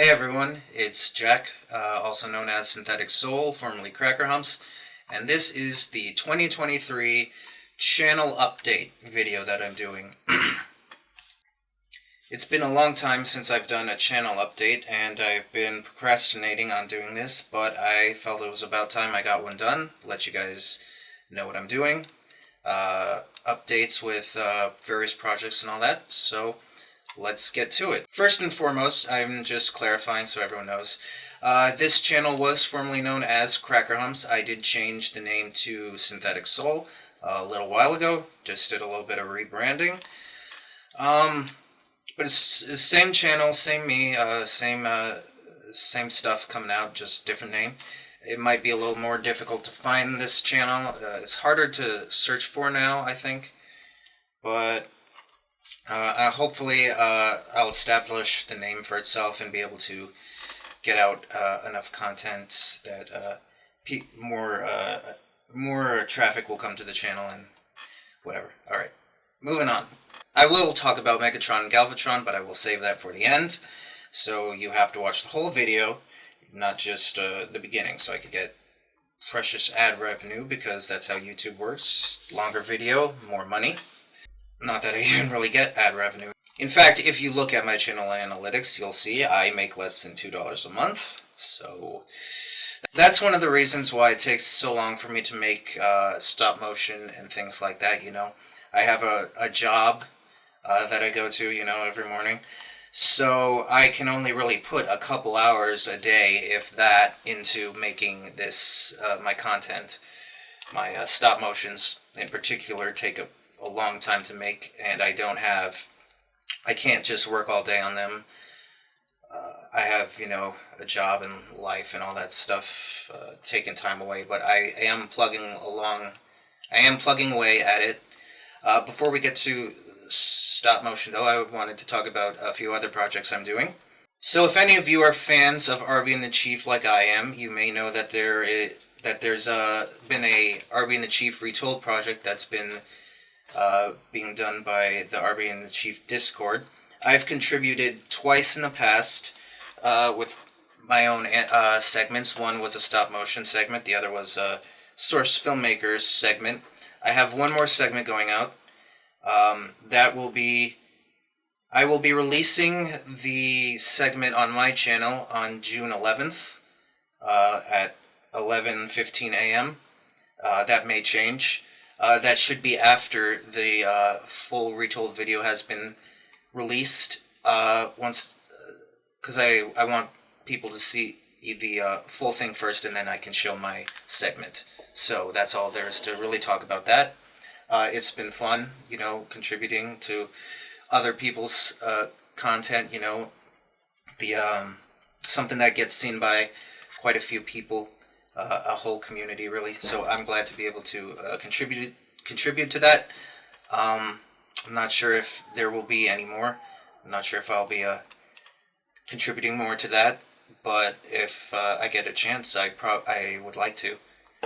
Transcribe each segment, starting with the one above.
Hey everyone, it's Jack, also known as Synthetic Soul, formerly Cracker Humps, and this is the 2023 channel update video that I'm doing. It's been a long time since I've done a channel update, and I've been procrastinating on doing this, but I felt it was about time I got one done, let you guys know what I'm doing, updates with various projects and all that, so let's get to it. First and foremost, I'm just clarifying so everyone knows. This channel was formerly known as Cracker Humps. I did change the name to Synthetic Soul a little while ago. Just did a little bit of rebranding. But it's the same channel, same me, same stuff coming out, just different name. It might be a little more difficult to find this channel. It's harder to search for now, I think. But hopefully I'll establish the name for itself and be able to get out enough content that more traffic will come to the channel and whatever. Alright, moving on. I will talk about Megatron and Galvatron, but I will save that for the end. So you have to watch the whole video, not just the beginning, so I could get precious ad revenue, because that's how YouTube works. Longer video, more money. Not that I even really get ad revenue. In fact, if you look at my channel analytics, you'll see I make less than $2 a month. So that's one of the reasons why it takes so long for me to make stop motion and things like that, you know. I have a job that I go to, you know, every morning. So I can only really put a couple hours a day, if that, into making this, my content. My stop motions in particular take a long time to make, and I can't just work all day on them. I have, you know, a job and life and all that stuff taking time away, but I am plugging away at it. Before we get to stop motion, though, I wanted to talk about a few other projects I'm doing. So if any of you are fans of Arby and the Chief like I am, you may know that there's been a Arby and the Chief Retold project that's been being done by the Arby and the Chief Discord. I've contributed twice in the past with my own segments. One was a stop motion segment, the other was a Source Filmmakers segment. I have one more segment going out. I will be releasing the segment on my channel on June 11th at 11:15 a.m. That may change. That should be after the full Retold video has been released. Because I want people to see the full thing first, and then I can show my segment. So that's all there is to really talk about that. It's been fun, you know, contributing to other people's content, you know, something that gets seen by quite a few people, a whole community, really. So I'm glad to be able to contribute to that. I'm not sure if there will be any more. I'm not sure if I'll be contributing more to that, but if I get a chance, I would like to.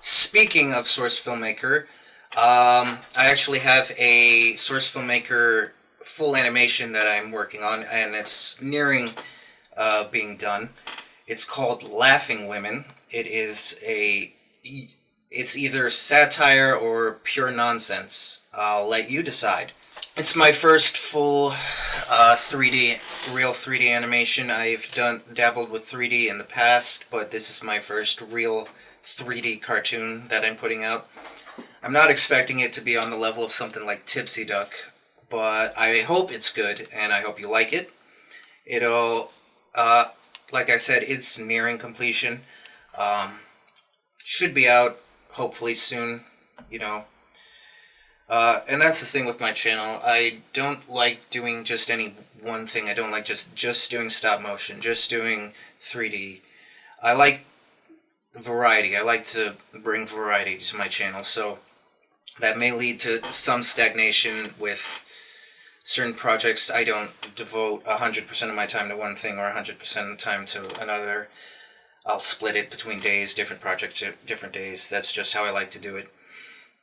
Speaking of Source Filmmaker, I actually have a Source Filmmaker full animation that I'm working on, and it's nearing being done. It's called Laughing Women. It's either satire or pure nonsense. I'll let you decide. It's my first full real 3D animation. I've dabbled with 3D in the past, but this is my first real 3D cartoon that I'm putting out. I'm not expecting it to be on the level of something like Tipsy Duck, but I hope it's good, and I hope you like it. It'll, like I said, it's nearing completion. Should be out, hopefully soon, you know. And that's the thing with my channel. I don't like doing just any one thing. I don't like just doing stop motion, just doing 3D. I like variety. I like to bring variety to my channel, so that may lead to some stagnation with certain projects. I don't devote 100% of my time to one thing or 100% of the time to another. I'll split it between days, different projects, different days. That's just how I like to do it.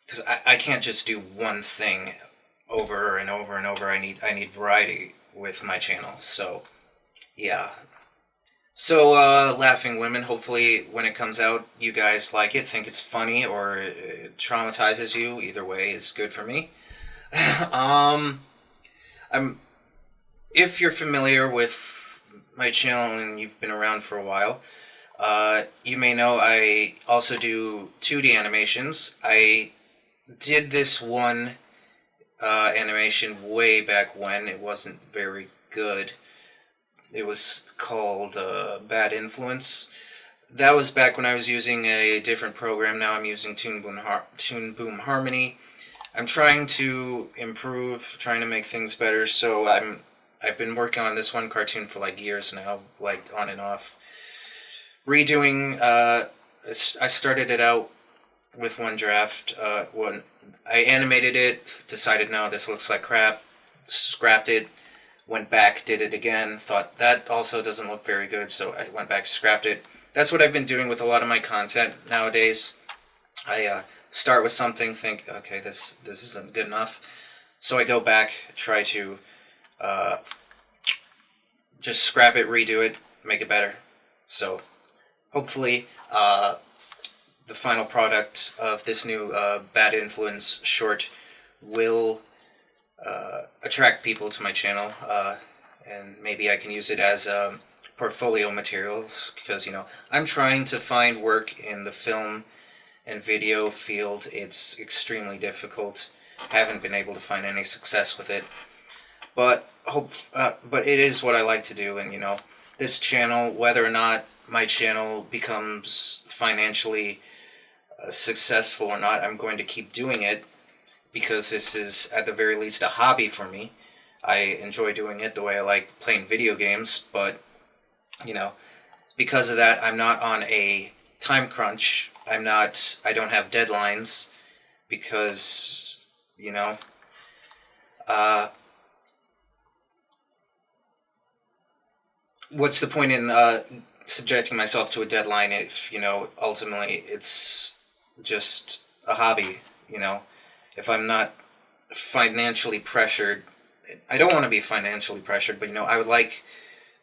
Because I can't just do one thing over and over and over. I need variety with my channel. So, yeah. So, Laughing Women, hopefully when it comes out, you guys like it, think it's funny, or it traumatizes you. Either way is good for me. um, I'm If you're familiar with my channel and you've been around for a while, you may know I also do 2D animations. I did this one animation way back when. It wasn't very good. It was called Bad Influence. That was back when I was using a different program. Now I'm using Toon Boom Harmony. I'm trying to improve, trying to make things better. So I've been working on this one cartoon for like years now, like on and off. Redoing. I started it out with one draft. When I animated it, decided no, this looks like crap. Scrapped it. Went back, did it again. Thought that also doesn't look very good, so I went back, scrapped it. That's what I've been doing with a lot of my content nowadays. I start with something, think, okay, this isn't good enough, so I go back, try to uh, just scrap it, redo it, make it better. So hopefully, the final product of this new Bad Influence short will attract people to my channel, and maybe I can use it as portfolio materials, because I'm trying to find work in the film and video field. It's extremely difficult. Haven't been able to find any success with it, but but it is what I like to do, and this channel, whether or not my channel becomes financially successful or not, I'm going to keep doing it, because this is at the very least a hobby for me. I enjoy doing it the way I like playing video games, but because of that, I'm not on a time crunch. I don't have deadlines, because uh, what's the point in subjecting myself to a deadline if ultimately it's just a hobby? If I'm not financially pressured, I don't want to be financially pressured, but I would like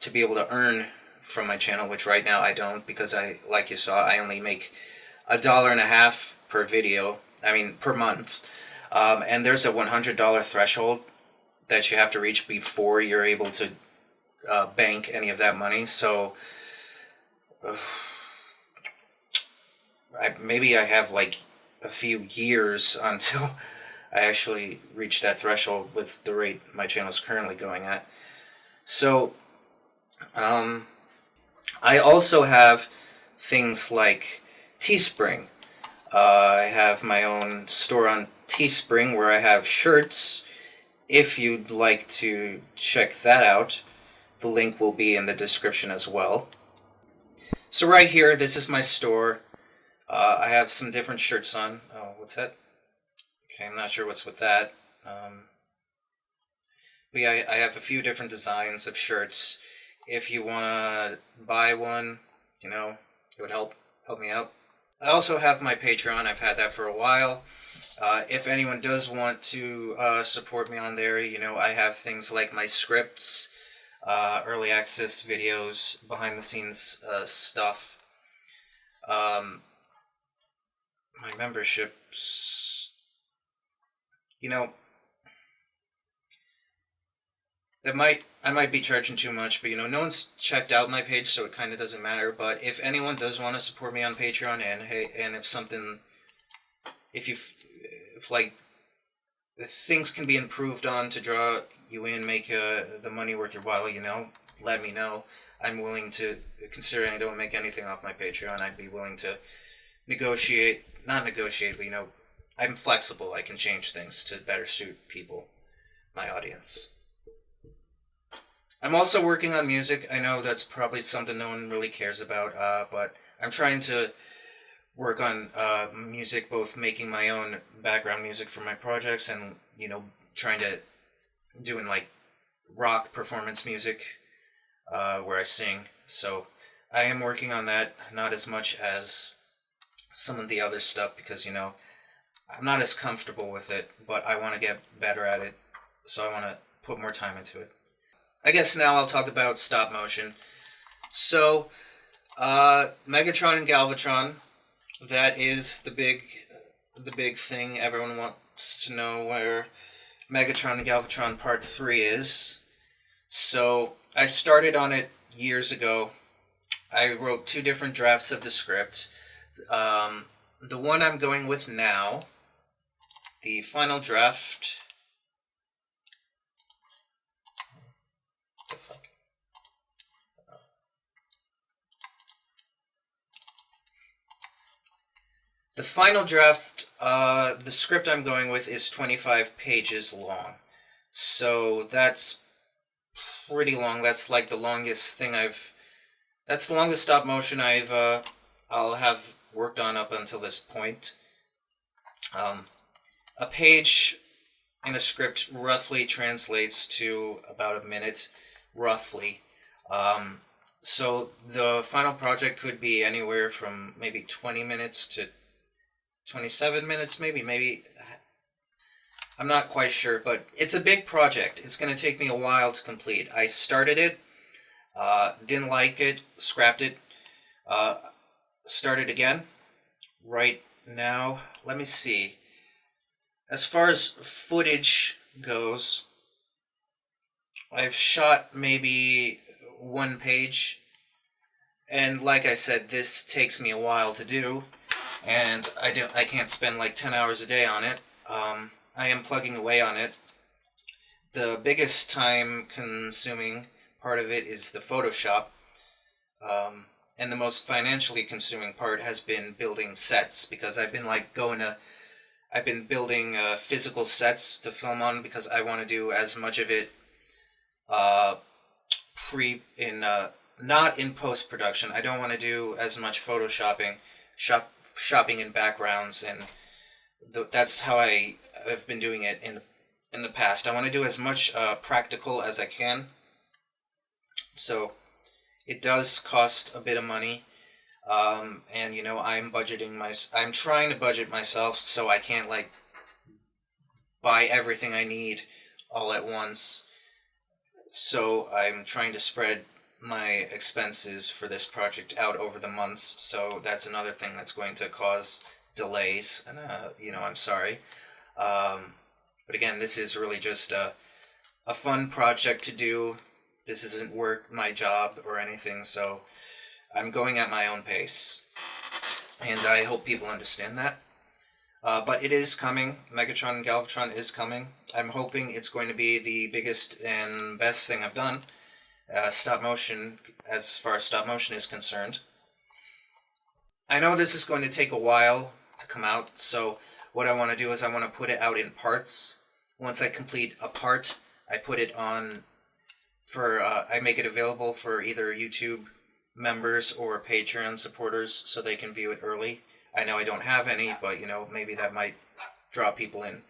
to be able to earn from my channel, which right now I don't, because like you saw, I only make $1.50 per video. I mean, per month. And there's a $100 threshold that you have to reach before you're able to bank any of that money. So maybe I have like a few years until I actually reach that threshold with the rate my channel is currently going at. So I also have things like Teespring. I have my own store on Teespring where I have shirts. If you'd like to check that out, the link will be in the description as well. So right here, this is my store. I have some different shirts on. Oh, what's that? Okay, I'm not sure what's with that. But yeah, I have a few different designs of shirts. If you want to buy one, it would help me out. I also have my Patreon. I've had that for a while. If anyone does want to support me on there, I have things like my scripts, early access videos, behind the scenes stuff. My memberships, I might be charging too much, but no one's checked out my page, so it kind of doesn't matter. But if anyone does want to support me on Patreon, and if like if things can be improved on to draw you in, make the money worth your while, let me know. I'm willing to, considering I don't make anything off my Patreon, I'd be willing to not negotiate, but I'm flexible. I can change things to better suit people, my audience. I'm also working on music. I know that's probably something no one really cares about, but I'm trying to work on music, both making my own background music for my projects and, trying to doing like rock performance music where I sing. So I am working on that, not as much as some of the other stuff, because, I'm not as comfortable with it, but I want to get better at it, so I want to put more time into it. I guess now I'll talk about stop motion. So, Megatron and Galvatron, that is the big thing everyone wants to know where Megatron and Galvatron Part 3 is. So, I started on it years ago. I wrote two different drafts of the script. The one I'm going with now, the final draft. The final draft, the script I'm going with is 25 pages long. So that's pretty long. That's like the longest thing that's the longest stop motion I'll have worked on up until this point. A page in a script roughly translates to about a minute, roughly. So the final project could be anywhere from maybe 20 minutes to 27 minutes, maybe. I'm not quite sure, but it's a big project. It's going to take me a while to complete. I started it, didn't like it, scrapped it, started again. Right now, let me see. As far as footage goes, I've shot maybe one page, and like I said, this takes me a while to do, and I can't spend like 10 hours a day on it. I am plugging away on it. The biggest time consuming part of it is the Photoshop, and the most financially consuming part has been building sets, because I've been building physical sets to film on, because I want to do as much of it uh, not in post production. I don't want to do as much shopping in backgrounds, and that's how I've been doing it in the past. I want to do as much practical as I can. So it does cost a bit of money. And I'm trying to budget myself so I can't like buy everything I need all at once. So I'm trying to spread my expenses for this project out over the months. So that's another thing that's going to cause delays, and I'm sorry. But again, this is really just a fun project to do. This isn't my job or anything, so I'm going at my own pace, and I hope people understand that. But it is coming. Megatron and Galvatron is coming. I'm hoping it's going to be the biggest and best thing I've done. Stop motion, as far as stop motion is concerned. I know this is going to take a while to come out, so what I want to do is I want to put it out in parts. Once I complete a part, I put it on I make it available for either YouTube members or Patreon supporters so they can view it early. I know I don't have any, but maybe that might draw people in.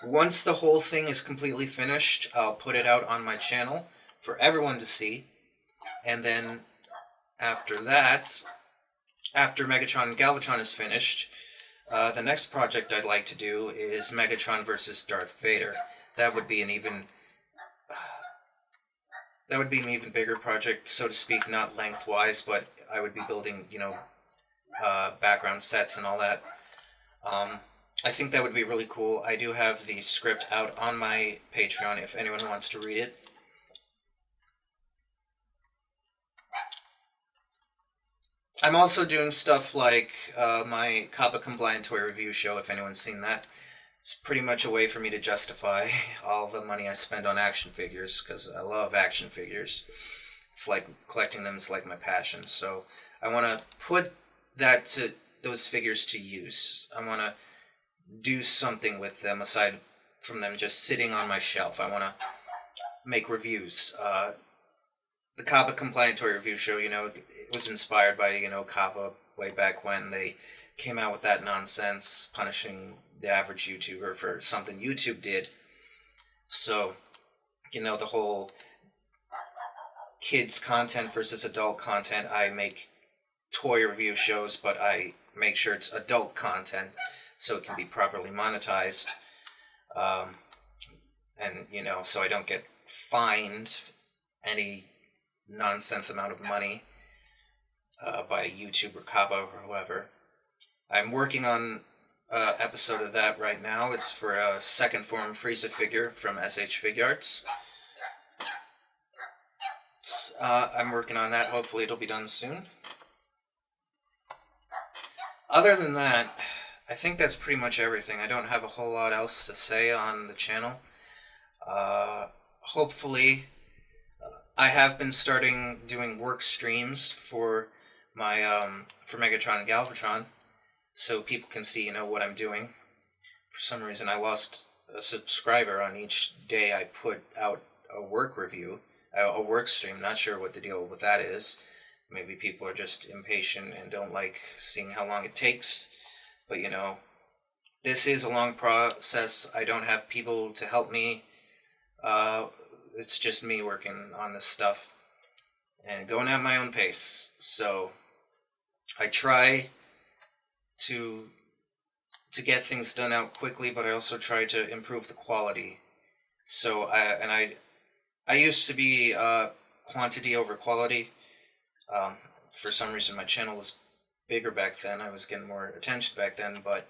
Once the whole thing is completely finished, I'll put it out on my channel for everyone to see. And then after that, after Megatron and Galvatron is finished, the next project I'd like to do is Megatron versus Darth Vader. That would be an even bigger project, so to speak, not lengthwise, but I would be building, background sets and all that. I think that would be really cool. I do have the script out on my Patreon if anyone wants to read it. I'm also doing stuff like my COPPA Compliant Toy Review show, if anyone's seen that. It's pretty much a way for me to justify all the money I spend on action figures, because I love action figures. It's like collecting them is like my passion. So I want to put those figures to use. I want to do something with them aside from them just sitting on my shelf. I want to make reviews. The COPPA Compliant Toy Review show, it was inspired by, COPPA way back when they came out with that nonsense, punishing the average YouTuber for something YouTube did. So, the whole kids content versus adult content. I make toy review shows, but I make sure it's adult content so it can be properly monetized. And, so I don't get fined any nonsense amount of money by YouTube or Cabo or whoever. I'm working on an episode of that right now. It's for a second form Frieza figure from SH Figuarts. I'm working on that. Hopefully it'll be done soon. Other than that, I think that's pretty much everything. I don't have a whole lot else to say on the channel. Hopefully, I have been starting doing work streams for my for Megatron and Galvatron, so people can see, what I'm doing. For some reason, I lost a subscriber on each day I put out a work review, a work stream. Not sure what the deal with that is. Maybe people are just impatient and don't like seeing how long it takes. But this is a long process. I don't have people to help me. It's just me working on this stuff and going at my own pace. So I try to get things done out quickly, but I also try to improve the quality. So I used to be quantity over quality. For some reason, my channel was bigger back then. I was getting more attention back then, but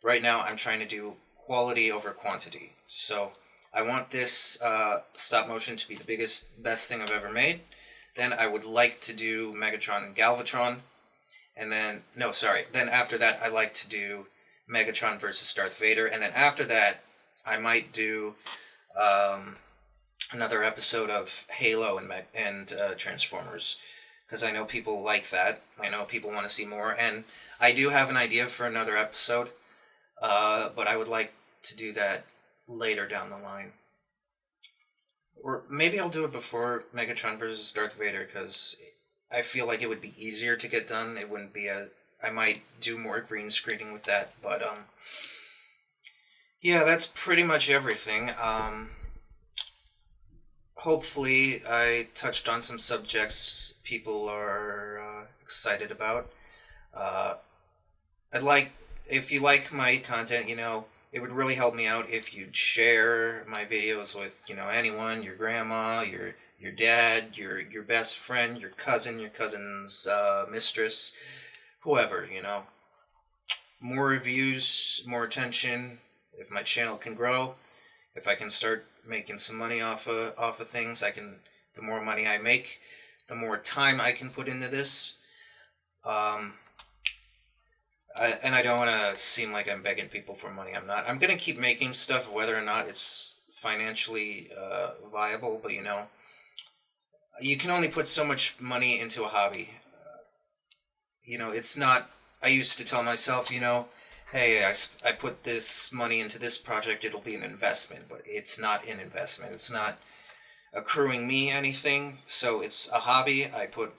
right now I'm trying to do quality over quantity. So I want this stop motion to be the best thing I've ever made. Then I would like to do Megatron and Galvatron. And then, then after that, I like to do Megatron versus Darth Vader. And then after that, I might do another episode of Halo and Transformers. Because I know people like that. I know people want to see more. And I do have an idea for another episode. But I would like to do that later down the line. Or maybe I'll do it before Megatron versus Darth Vader, because I feel like it would be easier to get done. It wouldn't be I might do more green screening with that, but yeah, that's pretty much everything. Hopefully I touched on some subjects people are excited about. If you like my content, it would really help me out if you'd share my videos with, anyone, your grandma, your dad, your best friend, your cousin's mistress, whoever, More reviews, more attention. If my channel can grow, if I can start making some money off of things, the more money I make, the more time I can put into this. And I don't want to seem like I'm begging people for money. I'm not. I'm going to keep making stuff whether or not it's financially viable, but you can only put so much money into a hobby. It's not. I used to tell myself, hey, I put this money into this project, it'll be an investment, but it's not an investment. It's not accruing me anything, so it's a hobby. I put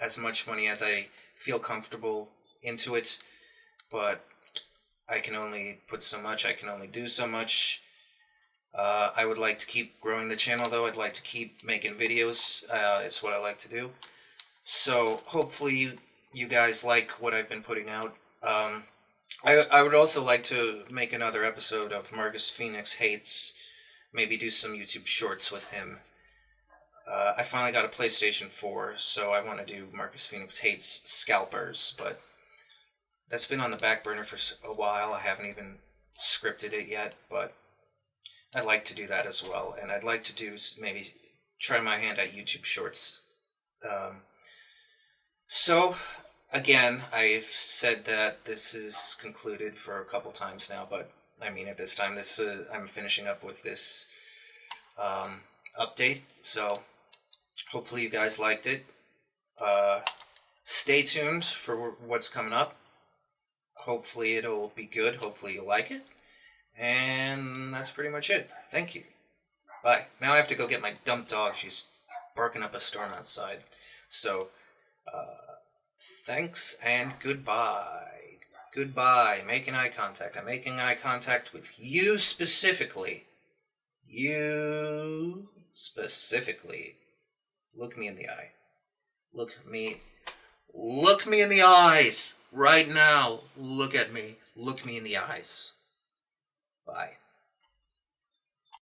as much money as I feel comfortable into it, but I can only put so much. I can only do so much. I would like to keep growing the channel, though. I'd like to keep making videos. It's what I like to do. So hopefully you guys like what I've been putting out. I would also like to make another episode of Marcus Phoenix Hates. Maybe do some YouTube shorts with him. I finally got a PlayStation 4, so I want to do Marcus Phoenix Hates Scalpers, but that's been on the back burner for a while. I haven't even scripted it yet, but I'd like to do that as well. And I'd like to do maybe try my hand at YouTube Shorts. So, again, I've said that this is concluded for a couple times now, but I mean at this time, I'm finishing up with this update. So, hopefully you guys liked it. Stay tuned for what's coming up. Hopefully it'll be good. Hopefully you'll like it. And that's pretty much it. Thank you. Bye. Now I have to go get my dumb dog. She's barking up a storm outside. So, thanks and goodbye. Goodbye. Making eye contact. I'm making eye contact with you specifically. You specifically. Look me in the eye. Look me in the eyes. Right now. Look at me. Look me in the eyes. Bye.